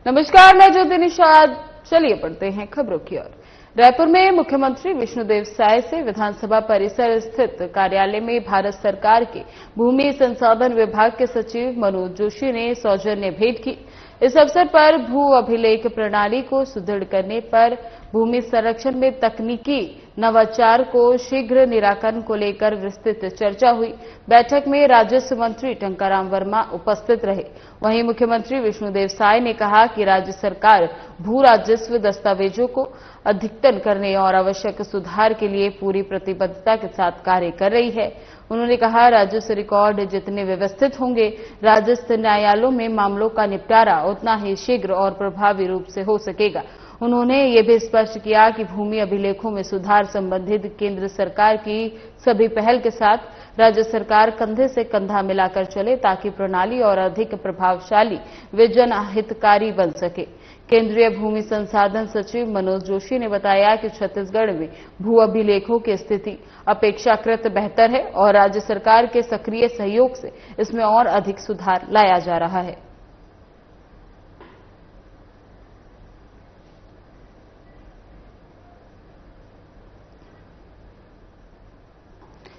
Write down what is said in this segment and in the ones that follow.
नमस्कार, मैं ज्योति निषाद। चलिए पढ़ते हैं खबरों की ओर। रायपुर में मुख्यमंत्री विष्णुदेव साय से विधानसभा परिसर स्थित कार्यालय में भारत सरकार के भूमि संसाधन विभाग के सचिव मनोज जोशी ने सौजन्य भेंट की। इस अवसर पर भू अभिलेख प्रणाली को सुदृढ़ करने पर भूमि संरक्षण में तकनीकी नवाचार को शीघ्र निराकरण को लेकर विस्तृत चर्चा हुई। बैठक में राजस्व मंत्री टंकाराम वर्मा उपस्थित रहे। वहीं मुख्यमंत्री विष्णुदेव साय ने कहा कि राज्य सरकार भू राजस्व दस्तावेजों को अद्यतन करने और आवश्यक सुधार के लिए पूरी प्रतिबद्धता के साथ कार्य कर रही है। उन्होंने कहा, राजस्व रिकॉर्ड जितने व्यवस्थित होंगे, राजस्व न्यायालयों में मामलों का निपटारा उतना ही शीघ्र और प्रभावी रूप से हो सकेगा। उन्होंने ये भी स्पष्ट किया कि भूमि अभिलेखों में सुधार संबंधित केंद्र सरकार की सभी पहल के साथ राज्य सरकार कंधे से कंधा मिलाकर चले, ताकि प्रणाली और अधिक प्रभावशाली व जनहितकारी बन सके। केंद्रीय भूमि संसाधन सचिव मनोज जोशी ने बताया कि छत्तीसगढ़ में भू अभिलेखों की स्थिति अपेक्षाकृत बेहतर है और राज्य सरकार के सक्रिय सहयोग से इसमें और अधिक सुधार लाया जा रहा है।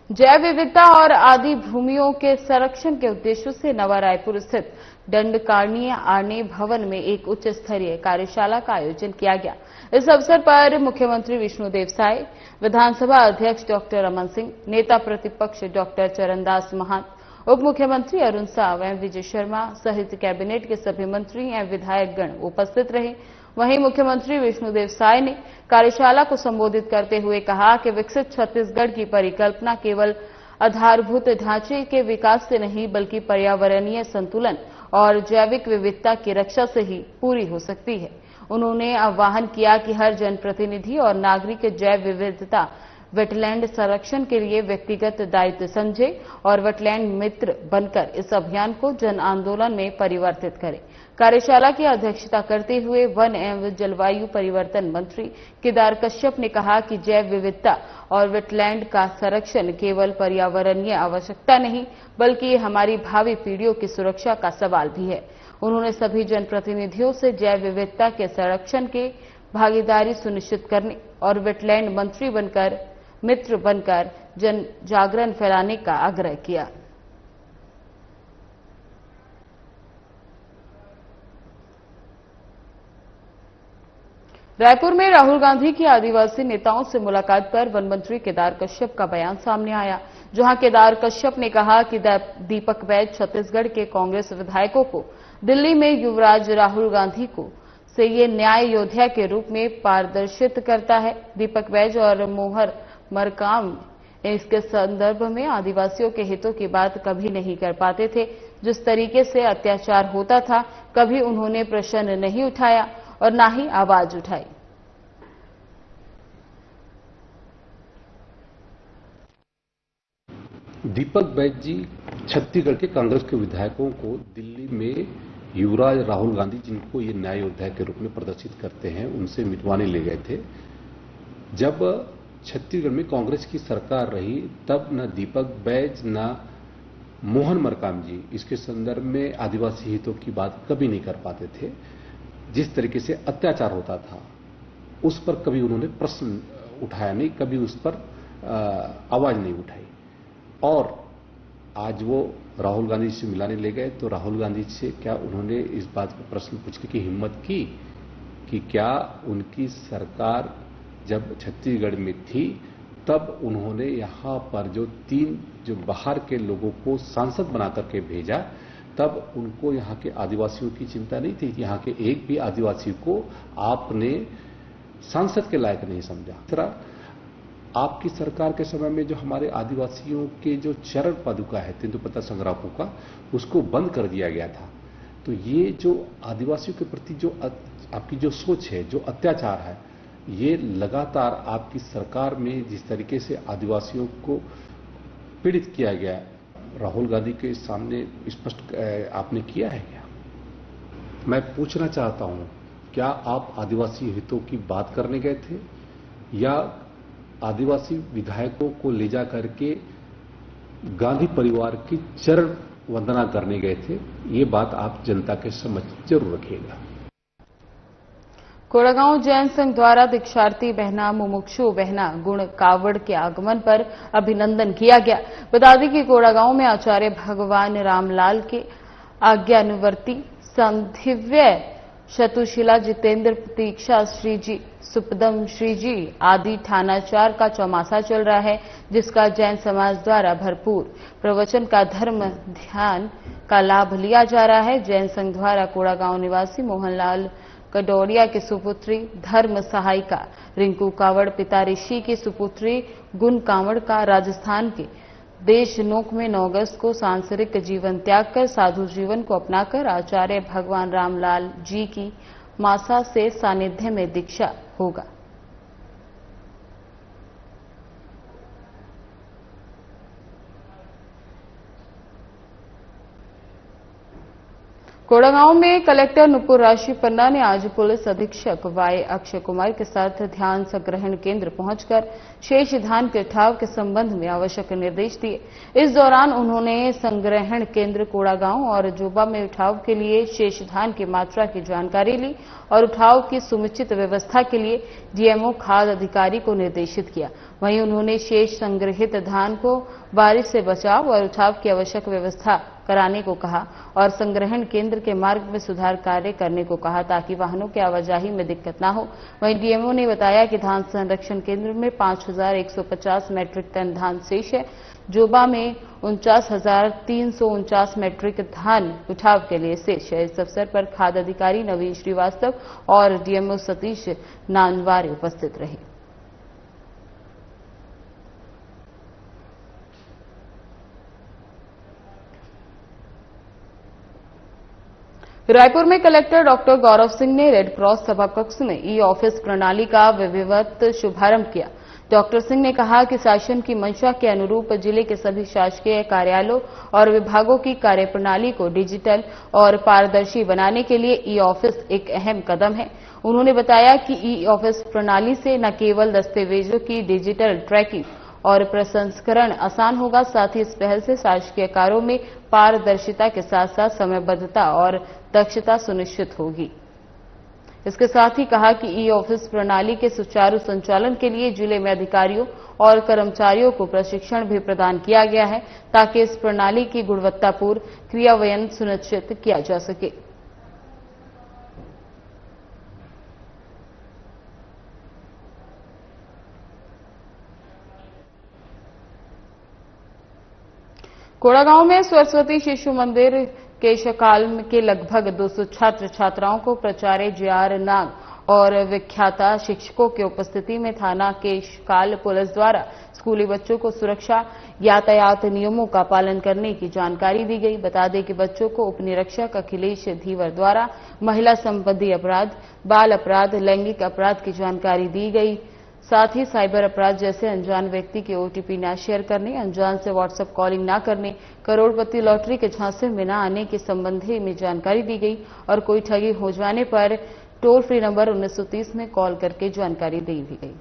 जैव विविधता और आदि भूमियों के संरक्षण के उद्देश्य से नवा रायपुर स्थित दंडकारण्य आर्य भवन में एक उच्च स्तरीय कार्यशाला का आयोजन किया गया। इस अवसर पर मुख्यमंत्री विष्णुदेव साय, विधानसभा अध्यक्ष डॉक्टर रमन सिंह, नेता प्रतिपक्ष डॉक्टर चरणदास महंत, उप मुख्यमंत्री अरुण साव एवं विजय शर्मा सहित कैबिनेट के सभी मंत्री एवं विधायकगण उपस्थित रहे। वहीं मुख्यमंत्री विष्णुदेव साय ने कार्यशाला को संबोधित करते हुए कहा कि विकसित छत्तीसगढ़ की परिकल्पना केवल आधारभूत ढांचे के विकास से नहीं, बल्कि पर्यावरणीय संतुलन और जैविक विविधता की रक्षा से ही पूरी हो सकती है। उन्होंने आह्वान किया कि हर जनप्रतिनिधि और नागरिक जैव विविधता वेटलैंड संरक्षण के लिए व्यक्तिगत दायित्व समझे और वेटलैंड मित्र बनकर इस अभियान को जन आंदोलन में परिवर्तित करें। कार्यशाला की अध्यक्षता करते हुए वन एवं जलवायु परिवर्तन मंत्री केदार कश्यप ने कहा कि जैव विविधता और वेटलैंड का संरक्षण केवल पर्यावरणीय आवश्यकता नहीं, बल्कि हमारी भावी पीढ़ियों की सुरक्षा का सवाल भी है। उन्होंने सभी जनप्रतिनिधियों से जैव विविधता के संरक्षण के भागीदारी सुनिश्चित करने और वेटलैंड मंत्री बनकर मित्र बनकर जन जागरण फैलाने का आग्रह किया। रायपुर में राहुल गांधी की आदिवासी नेताओं से मुलाकात पर वन मंत्री केदार कश्यप का बयान सामने आया, जहां केदार कश्यप ने कहा कि दीपक बैज छत्तीसगढ़ के कांग्रेस विधायकों को दिल्ली में युवराज राहुल गांधी को से ये न्याय योद्धा के रूप में प्रदर्शित करता है। दीपक बैज और मोहर मरकाम इसके संदर्भ में आदिवासियों के हितों की बात कभी नहीं कर पाते थे। जिस तरीके से अत्याचार होता था, कभी उन्होंने प्रश्न नहीं उठाया और ना ही आवाज उठाई। दीपक बैज जी छत्तीसगढ़ के कांग्रेस के विधायकों को दिल्ली में युवराज राहुल गांधी, जिनको ये न्याय योद्धा के रूप में प्रदर्शित करते हैं, उनसे मिलवाने ले गए थे। जब छत्तीसगढ़ में कांग्रेस की सरकार रही, तब न दीपक बैज न मोहन मरकाम जी इसके संदर्भ में आदिवासी हितों की बात कभी नहीं कर पाते थे। जिस तरीके से अत्याचार होता था, उस पर कभी उन्होंने प्रश्न उठाया नहीं, कभी उस पर आवाज नहीं उठाई। और आज वो राहुल गांधी से मिलाने ले गए, तो राहुल गांधी से क्या उन्होंने इस बात पर प्रश्न पूछने की हिम्मत की कि क्या उनकी सरकार जब छत्तीसगढ़ में थी, तब उन्होंने यहां पर जो बाहर के लोगों को सांसद बना करके भेजा, तब उनको यहां के आदिवासियों की चिंता नहीं थी? यहां के एक भी आदिवासी को आपने सांसद के लायक नहीं समझा। दूसरा, आपकी सरकार के समय में जो हमारे आदिवासियों के जो चरण पादुका है तेंदुपत्ता संग्रामों का, उसको बंद कर दिया गया था। तो ये जो आदिवासियों के प्रति जो आपकी जो सोच है, जो अत्याचार है, ये लगातार आपकी सरकार में जिस तरीके से आदिवासियों को पीड़ित किया गया, राहुल गांधी के सामने स्पष्ट आपने किया है क्या? मैं पूछना चाहता हूं, क्या आप आदिवासी हितों की बात करने गए थे या आदिवासी विधायकों को ले जा करके गांधी परिवार की चरण वंदना करने गए थे? ये बात आप जनता के समझ जरूर रखिएगा। कोड़ागांव जैन संघ द्वारा दीक्षार्थी बहना मुमुक्षु बहना गुण कावड़ के आगमन पर अभिनंदन किया गया। बता दें कि कोड़ागांव में आचार्य भगवान रामलाल के आज्ञानुवर्ती संधिव्य शतुशिला जितेंद्र प्रतीक्षा श्री जी सुपदम श्री जी आदि ठानाचार का चौमासा चल रहा है, जिसका जैन समाज द्वारा भरपूर प्रवचन का धर्म ध्यान का लाभ लिया जा रहा है। जैन संघ द्वारा कोड़ागांव निवासी मोहनलाल कटोरिया की सुपुत्री धर्म सहायिका रिंकू कावड़, पिता ऋषि की सुपुत्री गुण कावड़ का राजस्थान के देशनोक में 9 अगस्त को सांसारिक जीवन त्याग कर साधु जीवन को अपनाकर आचार्य भगवान रामलाल जी की मासा से सानिध्य में दीक्षा होगा। कोड़ागांव में कलेक्टर नुपुर राशि पन्ना ने आज पुलिस अधीक्षक वाई अक्षय कुमार के साथ धान संग्रहण केंद्र पहुंचकर शेष धान के उठाव के संबंध में आवश्यक निर्देश दिए। इस दौरान उन्होंने संग्रहण केंद्र कोड़ागांव और जोबा में उठाव के लिए शेष धान की मात्रा की जानकारी ली और उठाव की सुनिश्चित व्यवस्था के लिए डीएमओ खाद्य अधिकारी को निर्देशित किया। वहीं उन्होंने शेष संग्रहित धान को बारिश से बचाव और उठाव की आवश्यक व्यवस्था कराने को कहा और संग्रहण केंद्र के मार्ग में सुधार कार्य करने को कहा ताकि वाहनों की आवाजाही में दिक्कत न हो। वहीं डीएमओ ने बताया कि धान संरक्षण केंद्र में 5,150 मैट्रिक टन धान शेष है। जोबा में 49,349 मैट्रिक धान उठाव के लिए शेष है। इस अवसर पर खाद्य अधिकारी नवीन श्रीवास्तव और डीएमओ सतीश नानवारे उपस्थित रहे। रायपुर में कलेक्टर डॉक्टर गौरव सिंह ने रेड क्रॉस सभा कक्ष में ई ऑफिस प्रणाली का विधिवत शुभारंभ किया। डॉक्टर सिंह ने कहा कि शासन की मंशा के अनुरूप जिले के सभी शासकीय कार्यालयों और विभागों की कार्यप्रणाली को डिजिटल और पारदर्शी बनाने के लिए ई ऑफिस एक अहम कदम है। उन्होंने बताया कि ई ऑफिस प्रणाली से न केवल दस्तावेजों की डिजिटल ट्रैकिंग और प्रसंस्करण आसान होगा, साथ ही इस पहल से शासकीय कार्यों में पारदर्शिता के साथ साथ समयबद्धता और दक्षता सुनिश्चित होगी। इसके साथ ही कहा कि ई ऑफिस प्रणाली के सुचारू संचालन के लिए जिले में अधिकारियों और कर्मचारियों को प्रशिक्षण भी प्रदान किया गया है ताकि इस प्रणाली की गुणवत्तापूर्ण क्रियान्वयन सुनिश्चित किया जा सके। कोड़ागांव में सरस्वती शिशु मंदिर के शकाल के लगभग 200 छात्र छात्राओं को प्राचार्य जेआर नाग और विख्याता शिक्षकों की उपस्थिति में थाना के शकाल पुलिस द्वारा स्कूली बच्चों को सुरक्षा यातायात नियमों का पालन करने की जानकारी दी गई। बता दें कि बच्चों को उप निरीक्षक अखिलेश धीवर द्वारा महिला संबंधी अपराध, बाल अपराध, लैंगिक अपराध की जानकारी दी गई। साथ ही साइबर अपराध जैसे अनजान व्यक्ति के ओटीपी न शेयर करने, अनजान से व्हाट्सएप कॉलिंग न करने, करोड़पति लॉटरी के झांसे में न आने के संबंधी में जानकारी दी गई और कोई ठगी हो जाने पर टोल फ्री नंबर 1930 में कॉल करके जानकारी दी भी गई।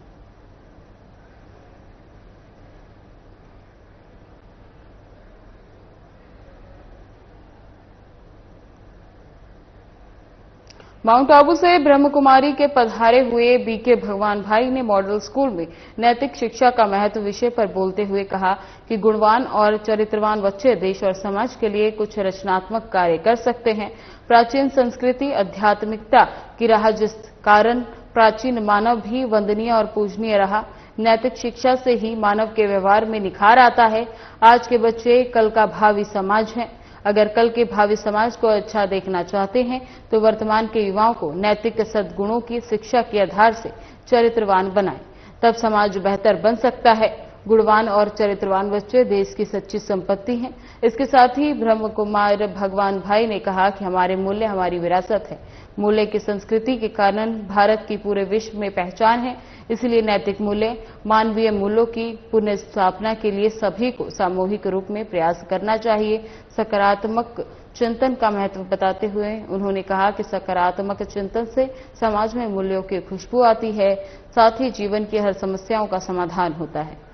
माउंट आबू से ब्रह्म कुमारी के पधारे हुए बीके भगवान भाई ने मॉडल स्कूल में नैतिक शिक्षा का महत्व विषय पर बोलते हुए कहा कि गुणवान और चरित्रवान बच्चे देश और समाज के लिए कुछ रचनात्मक कार्य कर सकते हैं। प्राचीन संस्कृति आध्यात्मिकता की राह जिस कारण प्राचीन मानव भी वंदनीय और पूजनीय रहा, नैतिक शिक्षा से ही मानव के व्यवहार में निखार आता है। आज के बच्चे कल का भावी समाज हैं। अगर कल के भावी समाज को अच्छा देखना चाहते हैं तो वर्तमान के युवाओं को नैतिक सद्गुणों की शिक्षा के आधार से चरित्रवान बनाएं, तब समाज बेहतर बन सकता है। गुणवान और चरित्रवान बच्चे देश की सच्ची संपत्ति हैं। इसके साथ ही ब्रह्म कुमार भगवान भाई ने कहा कि हमारे मूल्य हमारी विरासत है। मूल्य की संस्कृति के कारण भारत की पूरे विश्व में पहचान है। इसलिए नैतिक मूल्य, मानवीय मूल्यों की पुनर्स्थापना के लिए सभी को सामूहिक रूप में प्रयास करना चाहिए। सकारात्मक चिंतन का महत्व बताते हुए उन्होंने कहा कि सकारात्मक चिंतन से समाज में मूल्यों की खुशबू आती है, साथ ही जीवन की हर समस्याओं का समाधान होता है।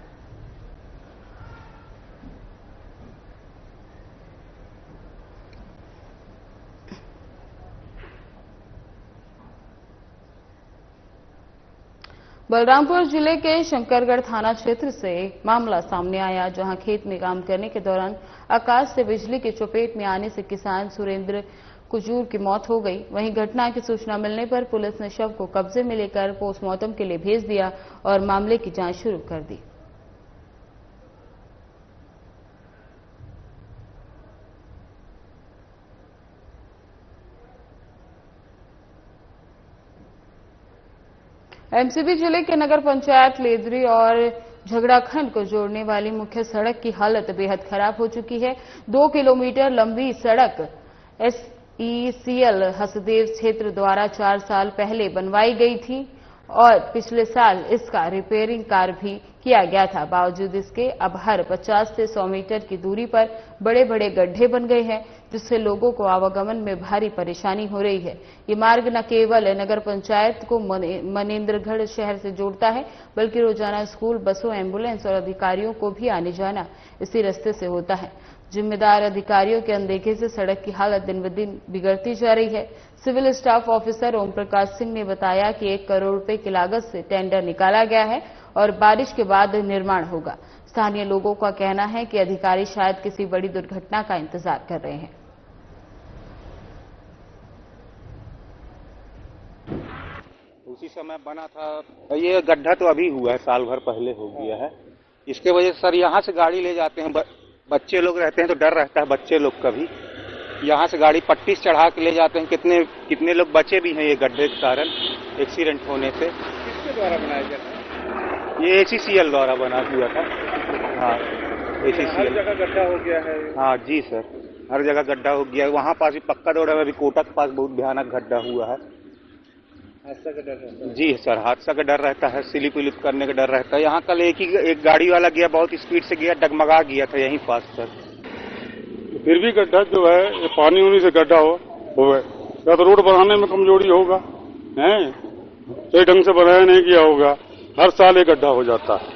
बलरामपुर जिले के शंकरगढ़ थाना क्षेत्र से एक मामला सामने आया, जहां खेत में काम करने के दौरान आकाश से बिजली की चपेट में आने से किसान सुरेंद्र कुजूर की मौत हो गई। वहीं घटना की सूचना मिलने पर पुलिस ने शव को कब्जे में लेकर पोस्टमार्टम के लिए भेज दिया और मामले की जांच शुरू कर दी। एमसीबी जिले के नगर पंचायत लेदरी और झगड़ाखंड को जोड़ने वाली मुख्य सड़क की हालत बेहद खराब हो चुकी है। 2 किलोमीटर लंबी सड़क SECL हसदेव क्षेत्र द्वारा 4 साल पहले बनवाई गई थी और पिछले साल इसका रिपेयरिंग कार्य भी किया गया था। बावजूद इसके अब हर 50 से 100 मीटर की दूरी पर बड़े बड़े गड्ढे बन गए हैं, जिससे लोगों को आवागमन में भारी परेशानी हो रही है। ये मार्ग न केवल नगर पंचायत को मनेंद्रगढ़ शहर से जोड़ता है, बल्कि रोजाना स्कूल, बसों, एम्बुलेंस और अधिकारियों को भी आने जाना इसी रास्ते से होता है। जिम्मेदार अधिकारियों के अनदेखे से सड़क की हालत दिन ब दिन बिगड़ती जा रही है। Civil staff officer Om Prakash Singh ने बताया कि 1 करोड़ रुपए की लागत से टेंडर निकाला गया है और बारिश के बाद निर्माण होगा। स्थानीय लोगों का कहना है कि अधिकारी शायद किसी बड़ी दुर्घटना का इंतजार कर रहे हैं। उसी समय बना था ये गड्ढा, तो अभी हुआ है, साल भर पहले हो गया है। इसके वजह से सर यहाँ से गाड़ी ले जाते हैं, बच्चे लोग रहते हैं तो डर रहता है बच्चे लोग का भी। यहाँ से गाड़ी पट्टी से चढ़ा के ले जाते हैं। कितने लोग बचे भी हैं ये गड्ढे के कारण एक्सीडेंट होने से। किसके द्वारा बनाया गया था? ये SECL द्वारा बना हुआ था। हाँ, SECL। हर जगह गड्ढा हो गया है। हाँ जी सर, हर जगह गड्ढा हो गया है। वहाँ पास भी पक्का रोड है, अभी कोटा के पास बहुत भयानक गड्ढा हुआ है। हादसा का डर रहता है? जी सर, हादसा का डर रहता है, स्लिप विलिप करने का डर रहता है। यहाँ कल एक गाड़ी वाला गया, बहुत स्पीड से गया, डगमगा गया था यहीं पास सर। फिर भी गड्ढा जो है ये पानी उन्हीं से गड्ढा हो या तो रोड बनाने में कमजोरी होगा, हैं सही ढंग से बनाया नहीं किया होगा। हर साल ये गड्ढा हो जाता है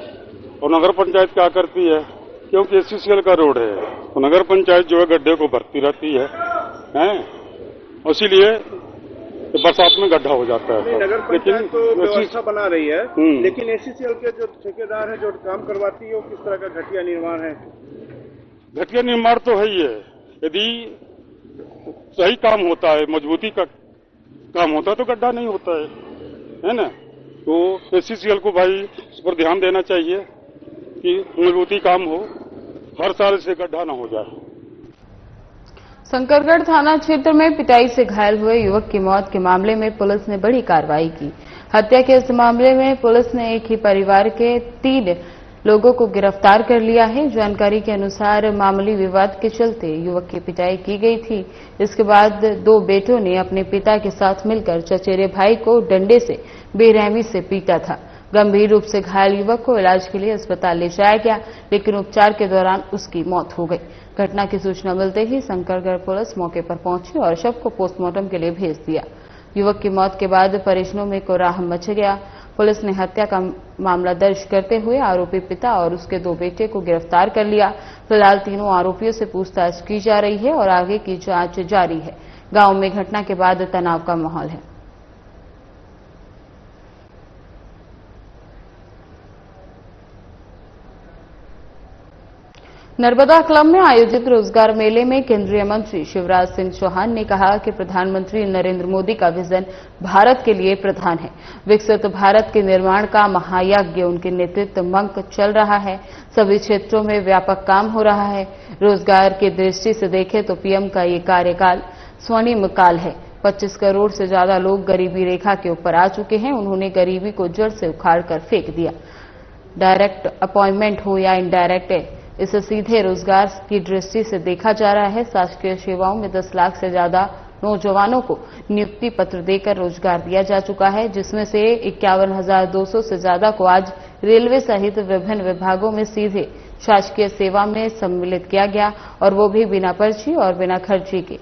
और नगर पंचायत क्या करती है, क्योंकि SECL का रोड है तो नगर पंचायत जो है गड्ढे को भरती रहती है, हैं इसीलिए बरसात में गड्ढा हो जाता है। नगर पंचायत तो व्यवस्था बना रही है, लेकिन SECL के जो ठेकेदार है, जो काम करवाती है, वो किस तरह का घटिया निर्माण है? घटिया निर्माण तो है ही है। यदि सही काम होता है, मजबूती का काम होता है तो गड्ढा नहीं होता है ना। तो SECL को भाई इस पर ध्यान देना चाहिए कि मजबूती काम हो, हर साल से गड्ढा ना हो जाए। शंकरगढ़ थाना क्षेत्र में पिटाई से घायल हुए युवक की मौत के मामले में पुलिस ने बड़ी कार्रवाई की। हत्या के इस मामले में पुलिस ने एक ही परिवार के 3 लोगों को गिरफ्तार कर लिया है। जानकारी के अनुसार मामूली विवाद के चलते युवक की पिटाई की गई थी। इसके बाद 2 बेटों ने अपने पिता के साथ मिलकर चचेरे भाई को डंडे से बेरहमी से पीटा था। गंभीर रूप से घायल युवक को इलाज के लिए अस्पताल ले जाया गया, लेकिन उपचार के दौरान उसकी मौत हो गई। घटना की सूचना मिलते ही शंकरगढ़ पुलिस मौके पर पहुंची और शव को पोस्टमार्टम के लिए भेज दिया। युवक की मौत के बाद परिजनों में कोलाहल मच गया। पुलिस ने हत्या का मामला दर्ज करते हुए आरोपी पिता और उसके 2 बेटे को गिरफ्तार कर लिया। फिलहाल तीनों आरोपियों से पूछताछ की जा रही है और आगे की जांच जारी है। गांव में घटना के बाद तनाव का माहौल है। नर्मदा क्लब में आयोजित रोजगार मेले में केंद्रीय मंत्री शिवराज सिंह चौहान ने कहा कि प्रधानमंत्री नरेंद्र मोदी का विजन भारत के लिए प्रधान है। विकसित भारत के निर्माण का महायज्ञ उनके नेतृत्व में चल रहा है। सभी क्षेत्रों में व्यापक काम हो रहा है। रोजगार की दृष्टि से देखें तो पीएम का ये कार्यकाल स्वर्णिम काल है। 25 करोड़ से ज्यादा लोग गरीबी रेखा के ऊपर आ चुके हैं। उन्होंने गरीबी को जड़ से उखाड़ कर फेंक दिया। डायरेक्ट अपॉइंटमेंट हो या इनडायरेक्ट, इसे सीधे रोजगार की दृष्टि से देखा जा रहा है। शासकीय सेवाओं में 10 लाख से ज्यादा नौजवानों को नियुक्ति पत्र देकर रोजगार दिया जा चुका है, जिसमें से 51,200 से ज्यादा को आज रेलवे सहित विभिन्न विभागों में सीधे शासकीय सेवा में सम्मिलित किया गया, और वो भी बिना पर्ची और बिना खर्ची के।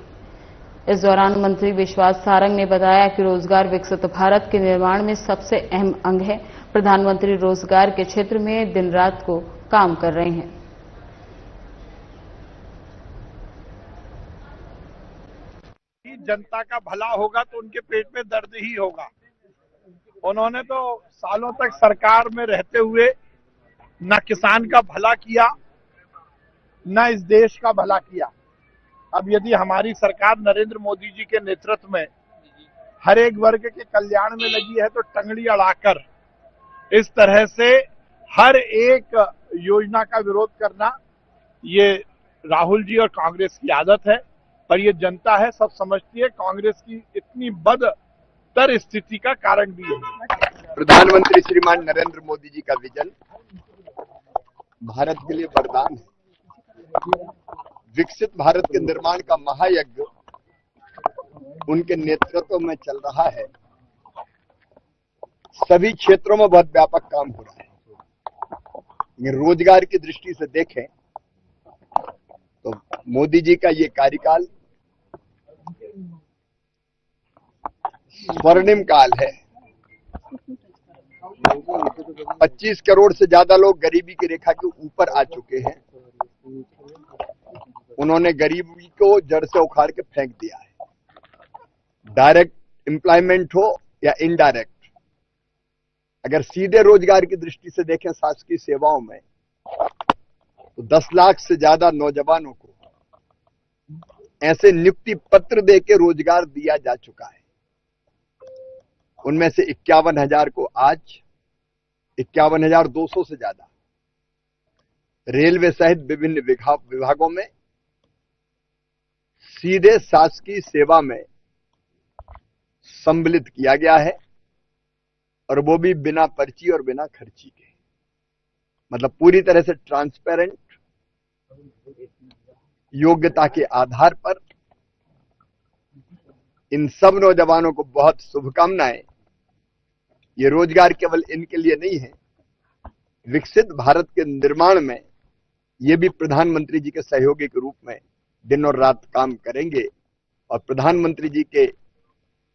इस दौरान मंत्री विश्वास सारंग ने बताया कि रोजगार विकसित भारत के निर्माण में सबसे अहम अंग है। प्रधानमंत्री रोजगार के क्षेत्र में दिन रात को काम कर रहे हैं। जनता का भला होगा तो उनके पेट में दर्द ही होगा, उन्होंने तो सालों तक सरकार में रहते हुए न किसान का भला किया, न इस देश का भला किया। अब यदि हमारी सरकार नरेंद्र मोदी जी के नेतृत्व में हर एक वर्ग के कल्याण में लगी है तो टंगड़ी अड़ाकर इस तरह से हर एक योजना का विरोध करना, ये राहुल जी और कांग्रेस की आदत है। पर ये जनता है, सब समझती है कांग्रेस की इतनी बदतर स्थिति का कारण भी है। प्रधानमंत्री श्रीमान नरेंद्र मोदी जी का विजन भारत के लिए वरदान है। विकसित भारत के निर्माण का महायज्ञ उनके नेतृत्व में चल रहा है। सभी क्षेत्रों में बहुत व्यापक काम हो रहा है। रोजगार की दृष्टि से देखें तो मोदी जी का ये कार्यकाल स्वर्णिम काल है। 25 करोड़ से ज्यादा लोग गरीबी की रेखा के ऊपर आ चुके हैं। उन्होंने गरीबी को जड़ से उखाड़ के फेंक दिया है। डायरेक्ट एम्प्लॉयमेंट हो या इनडायरेक्ट, अगर सीधे रोजगार की दृष्टि से देखें शासकीय सेवाओं में तो 10 लाख से ज्यादा नौजवानों को ऐसे नियुक्ति पत्र देके रोजगार दिया जा चुका है। उनमें से 51,000 को आज 51,200 से ज्यादा रेलवे सहित विभिन्न विभागों में सीधे शासकीय सेवा में सम्मिलित किया गया है, और वो भी बिना पर्ची और बिना खर्ची के। मतलब पूरी तरह से ट्रांसपेरेंट, योग्यता के आधार पर। इन सब नौजवानों को बहुत शुभकामनाएं। ये रोजगार केवल इनके लिए नहीं है, विकसित भारत के निर्माण में ये भी प्रधानमंत्री जी के सहयोगी के रूप में दिन और रात काम करेंगे। और प्रधानमंत्री जी के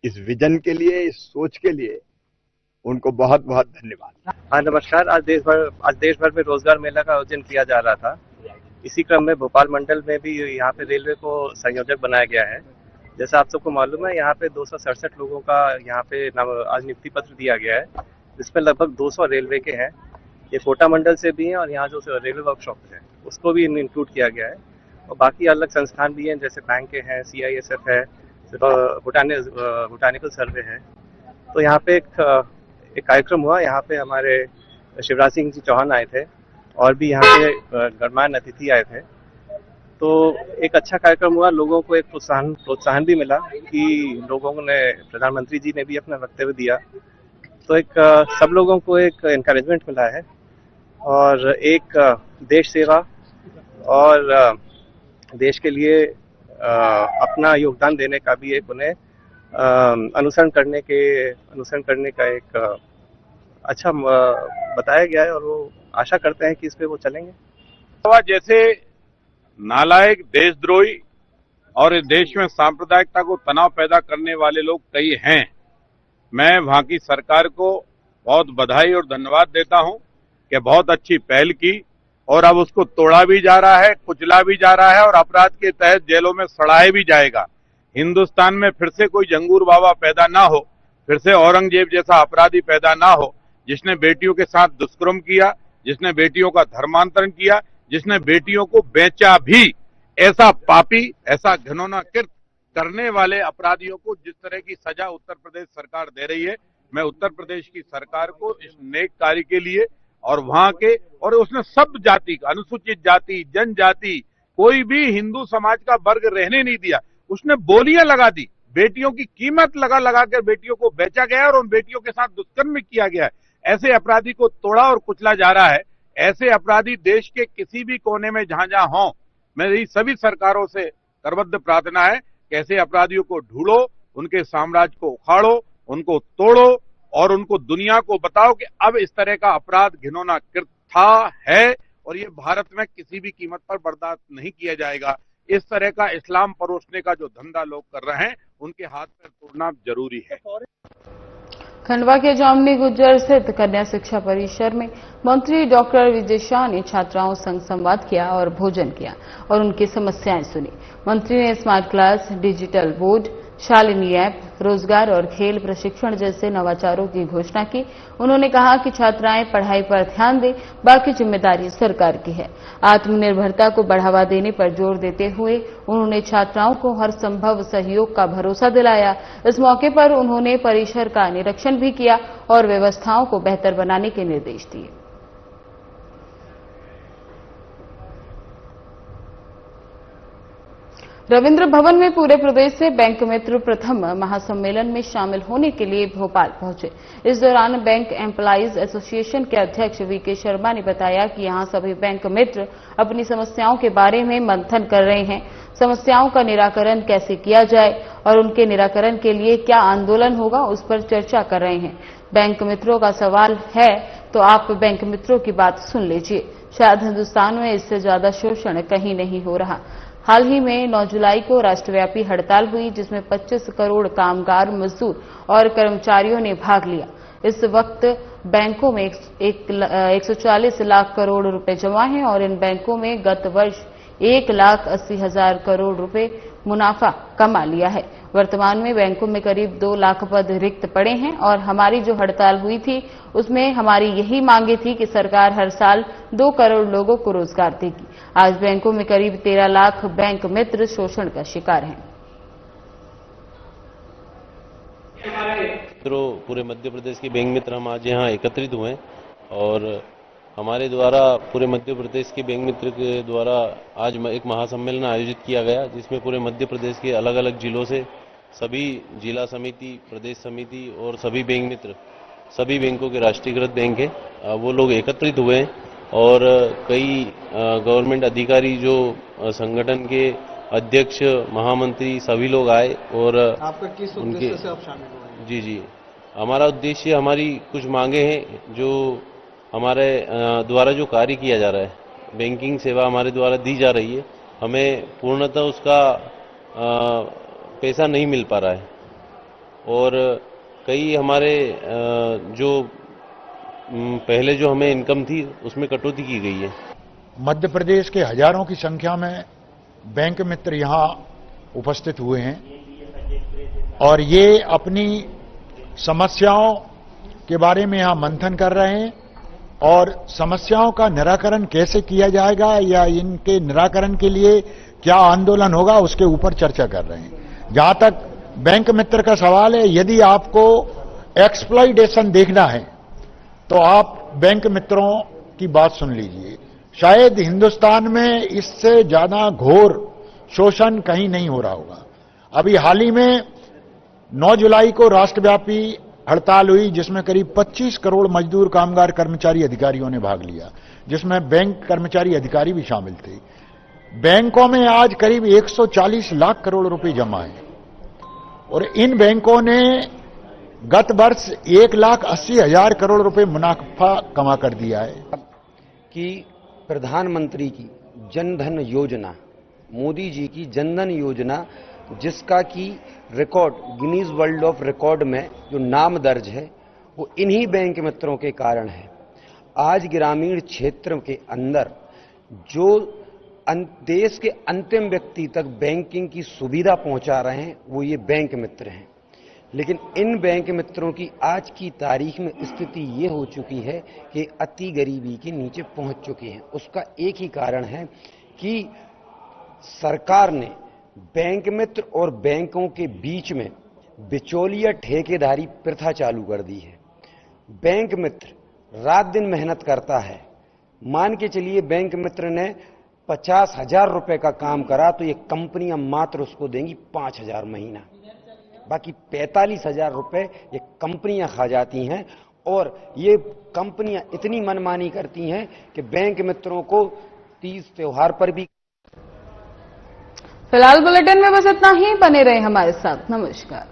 इस विजन के लिए, इस सोच के लिए उनको बहुत बहुत धन्यवाद। हाँ नमस्कार। आज देश भर में रोजगार मेला का आयोजन किया जा रहा था। इसी क्रम में भोपाल मंडल में भी यहाँ पे रेलवे को संयोजक बनाया गया है। जैसा आप सबको मालूम है, यहाँ पे 267 लोगों का यहाँ पे आज नियुक्ति पत्र दिया गया है, जिसमें लगभग 200 रेलवे के हैं। ये कोटा मंडल से भी हैं और यहाँ जो रेलवे वर्कशॉप है उसको भी इंक्लूड किया गया है। और बाकी अलग संस्थान भी हैं, जैसे बैंक के हैं, CISF है, बोटानिकल सर्वे है। तो यहाँ पे एक कार्यक्रम हुआ। यहाँ पे हमारे शिवराज सिंह जी चौहान आए थे और भी यहाँ पे गणमान्य अतिथि आए थे। तो एक अच्छा कार्यक्रम हुआ। लोगों को एक प्रोत्साहन भी मिला कि लोगों ने, प्रधानमंत्री जी ने भी अपना वक्तव्य दिया। तो एक सब लोगों को एक एनकरेजमेंट मिला है और एक देश सेवा और देश के लिए अपना योगदान देने का भी एक उन्हें अनुसरण करने का एक अच्छा बताया गया है। और वो आशा करते हैं कि इस पे वो चलेंगे। जैसे नालायक, देशद्रोही और इस देश में सांप्रदायिकता को तनाव पैदा करने वाले लोग कई हैं। मैं वहां की सरकार को बहुत बधाई और धन्यवाद देता हूं कि बहुत अच्छी पहल की और अब उसको तोड़ा भी जा रहा है, कुचला भी जा रहा है और अपराध के तहत जेलों में सड़ाया भी जाएगा। हिंदुस्तान में फिर से कोई जंगूर बाबा पैदा ना हो, फिर से औरंगजेब जैसा अपराधी पैदा ना हो, जिसने बेटियों के साथ दुष्कर्म किया, जिसने बेटियों का धर्मांतरण किया, जिसने बेटियों को बेचा भी। ऐसा पापी, ऐसा घिनौना कृत्य करने वाले अपराधियों को जिस तरह की सजा उत्तर प्रदेश सरकार दे रही है, मैं उत्तर प्रदेश की सरकार को इस नेक कार्य के लिए और वहां के, और उसने सब जाति, अनुसूचित जाति, जनजाति, कोई भी हिंदू समाज का वर्ग रहने नहीं दिया। उसने बोलियां लगा दी, बेटियों की कीमत लगा कर बेटियों को बेचा गया और उन बेटियों के साथ दुष्कर्म भी किया गया है। ऐसे अपराधी को तोड़ा और कुचला जा रहा है। ऐसे अपराधी देश के किसी भी कोने में जहां हों, मेरी सभी सरकारों से करबद्ध प्रार्थना है कि ऐसे अपराधियों को ढूंढो, उनके साम्राज्य को उखाड़ो, उनको तोड़ो और उनको दुनिया को बताओ कि अब इस तरह का अपराध घिनौना कृत्य था, है और ये भारत में किसी भी कीमत पर बर्दाश्त नहीं किया जाएगा। इस तरह का इस्लाम परोसने का जो धंधा लोग कर रहे हैं, उनके हाथ पैर तोड़ना जरूरी है। खंडवा के जामनी गुज्जर स्थित कन्या शिक्षा परिसर में मंत्री डॉक्टर विजय शाह ने छात्राओं संग संवाद किया और भोजन किया और उनकी समस्याएं सुनी। मंत्री ने smart class, digital board, Shalini app, रोजगार और खेल प्रशिक्षण जैसे नवाचारों की घोषणा की। उन्होंने कहा कि छात्राएं पढ़ाई पर ध्यान दें, बाकी जिम्मेदारी सरकार की है। आत्मनिर्भरता को बढ़ावा देने पर जोर देते हुए उन्होंने छात्राओं को हर संभव सहयोग का भरोसा दिलाया। इस मौके पर उन्होंने परिसर का निरीक्षण भी किया और व्यवस्थाओं को बेहतर बनाने के निर्देश दिए। रविंद्र भवन में पूरे प्रदेश से बैंक मित्र प्रथम महासम्मेलन में शामिल होने के लिए भोपाल पहुंचे। इस दौरान बैंक एम्प्लॉइज एसोसिएशन के अध्यक्ष वीके शर्मा ने बताया कि यहां सभी बैंक मित्र अपनी समस्याओं के बारे में मंथन कर रहे हैं। समस्याओं का निराकरण कैसे किया जाए और उनके निराकरण के लिए क्या आंदोलन होगा, उस पर चर्चा कर रहे हैं। बैंक मित्रों का सवाल है तो आप बैंक मित्रों की बात सुन लीजिए। शायद हिंदुस्तान में इससे ज्यादा शोषण कहीं नहीं हो रहा। हाल ही में 9 जुलाई को राष्ट्रव्यापी हड़ताल हुई, जिसमें 25 करोड़ कामगार, मजदूर और कर्मचारियों ने भाग लिया। इस वक्त बैंकों में 140 लाख करोड़ रुपए जमा हैं और इन बैंकों में गत वर्ष 1,80,000 करोड़ रुपए मुनाफा कमा लिया है। वर्तमान में बैंकों में करीब 2 लाख पद रिक्त पड़े हैं और हमारी जो हड़ताल हुई थी उसमें हमारी यही मांगे थी कि सरकार हर साल 2 करोड़ लोगों को रोजगार देगी। आज बैंकों में करीब 13 लाख बैंक मित्र शोषण का शिकार हैं। पूरे मध्य प्रदेश के बैंक मित्र हम आज यहाँ एकत्रित हुए और हमारे द्वारा पूरे मध्य प्रदेश के बैंक मित्र के द्वारा आज एक महासम्मेलन आयोजित किया गया, जिसमें पूरे मध्य प्रदेश के अलग अलग जिलों से सभी जिला समिति, प्रदेश समिति और सभी बैंक मित्र, सभी बैंकों के राष्ट्रीयकृत बैंक है, वो लोग एकत्रित हुए हैं और कई गवर्नमेंट अधिकारी जो संगठन के अध्यक्ष, महामंत्री सभी लोग आए। और आपका किस उद्देश्य से आप शामिल हुए? जी, हमारा उद्देश्य, हमारी कुछ मांगे हैं जो हमारे द्वारा जो कार्य किया जा रहा है, बैंकिंग सेवा हमारे द्वारा दी जा रही है, हमें पूर्णतः उसका पैसा नहीं मिल पा रहा है और कई हमारे जो पहले जो हमें इनकम थी उसमें कटौती की गई है। मध्य प्रदेश के हजारों की संख्या में बैंक मित्र यहाँ उपस्थित हुए हैं और ये अपनी समस्याओं के बारे में यहाँ मंथन कर रहे हैं और समस्याओं का निराकरण कैसे किया जाएगा या इनके निराकरण के लिए क्या आंदोलन होगा, उसके ऊपर चर्चा कर रहे हैं। जहां तक बैंक मित्र का सवाल है, यदि आपको एक्सप्लॉइटेशन देखना है तो आप बैंक मित्रों की बात सुन लीजिए। शायद हिंदुस्तान में इससे ज्यादा घोर शोषण कहीं नहीं हो रहा होगा। अभी हाल ही में 9 जुलाई को राष्ट्रव्यापी हड़ताल हुई, जिसमें करीब 25 करोड़ मजदूर, कामगार, कर्मचारी, अधिकारियों ने भाग लिया, जिसमें बैंक कर्मचारी अधिकारी भी शामिल थे। बैंकों में आज करीब 140 लाख करोड़ रुपए जमा है और इन बैंकों ने गत वर्ष 1,80,000 करोड़ रुपए मुनाफा कमा कर दिया है। कि प्रधानमंत्री की जनधन योजना, मोदी जी की जनधन योजना, जिसका कि record Guinness world of record में जो नाम दर्ज है, वो इन्हीं बैंक मित्रों के कारण है। आज ग्रामीण क्षेत्र के अंदर जो देश के अंतिम व्यक्ति तक बैंकिंग की सुविधा पहुंचा रहे हैं, वो ये बैंक मित्र हैं। लेकिन इन बैंक मित्रों की आज की तारीख में स्थिति ये हो चुकी है कि अति गरीबी के नीचे पहुंच चुके हैं। उसका एक ही कारण है कि सरकार ने बैंक मित्र और बैंकों के बीच में बिचौलिया ठेकेदारी प्रथा चालू कर दी है। बैंक मित्र रात दिन मेहनत करता है। मान के चलिए बैंक मित्र ने 50,000 रुपए का काम करा तो ये कंपनियां मात्र उसको देंगी 5,000 महीना, बाकी 45,000 रुपए ये कंपनियां खा जाती हैं। और ये कंपनियां इतनी मनमानी करती हैं कि बैंक मित्रों को तीज त्योहार पर भी। फिलहाल बुलेटिन में बस इतना ही। बने रहे हमारे साथ। नमस्कार।